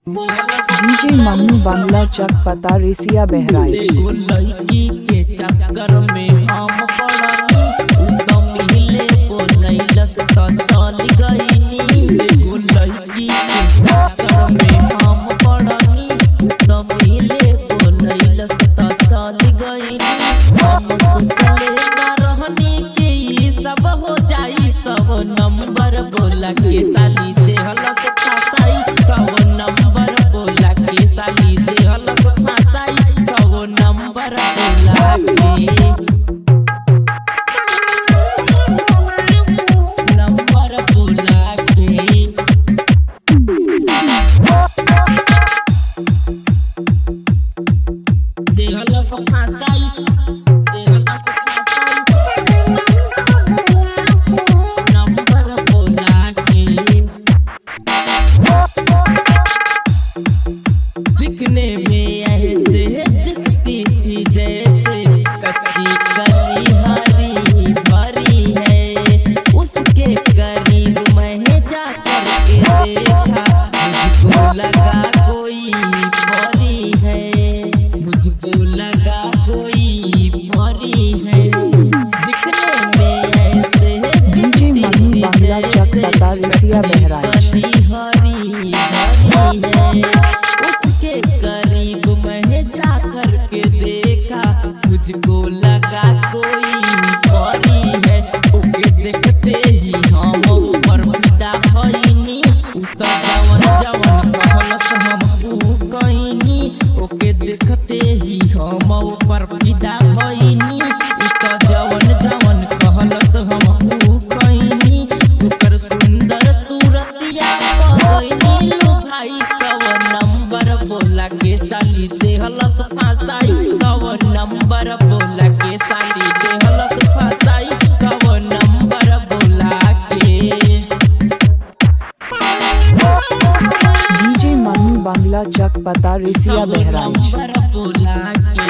DJ Mannu Bangla चक पता रेसिया बहराइच। लड़की के चक्कर में हम पड़नी एकदम हिले बोलैलस त चल गईनी। एगो लड़की के चक्कर में हम पड़नी एकदम हिले बोलैलस त चल गईनी। हम सोचले ना रहनी कि ई सब हो जाई, सब नंबर बोला के साली देहलस फसाई, सब नंबर बोला के साली देहलस फसाई, सब नंबर बोला के नंबर बोला के देहलस फसाई, देहलस नंबर बोला के। दिखने में ऐसे दिखती थी जैसे कच्ची कली हरी भरी है, उसके करीब मैंने जाकर के देखा, मुझको लगा कोई परी है, मुझको लगा कोई परी है। दिखने में ऐसे डीजे मन्नू बांग्ला चक पता रेसिया बहराइच। हरी भरी है, उसके करीब मैंने जाकर के देखा, मुझको लगा कोई परी है। ओके देखते ही हम ऊपर फिदा भइनी, उतर जवन जवन कहलस हम कइनी। ओके देखते ही हम ऊपर फिदा भइनी, उतर जवन जवन कहलस हम कइनी। ओकर सुंदर सूरतिया पगइनी लो भाई, सब नंबर बोला के साली देहलस फसाई, सब नंबर बोला के साली देहलस फसाई, सब नंबर बोला के। डीजे मन्नू बांग्ला चक पता रेसिया बहराइच। नंबर बोला के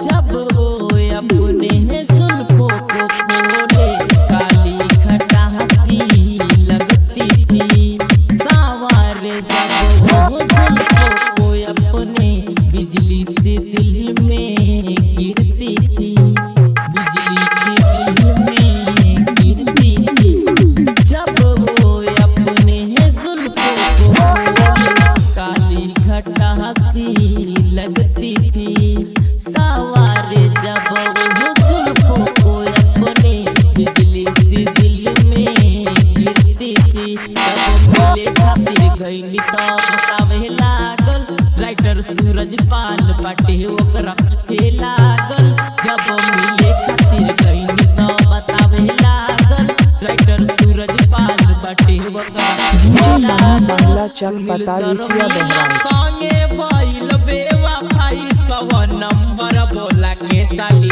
जब वो अपने जुल्फों को खोले, काली घटा हंसी लगती थी, सावारे जब वो जुल्फों को अपने बिजली से दिल में गिरती थी, बिजली से दिल में गिरती थी। जब वो अपने जुल्फों को खोले, काली घटा हंसी लगती थी, सावारे जब वो जुल्फों को अपने बिजली से दिल में गिरती थी। जब मिले खातिर गईली तो बतावे लागल, राइटर सूरज पाल बाटे ओकरा पीछे लागल। जब मिले खातिर गईली तो बतावे लागल, राइटर सूरज पाल बाटे ओकरा डीजे पीछे मन्नू लागल। बांग्ला चक पता रेसिया बहराइच। संगे भइल बेवफाई, सब नंबर बोला के साली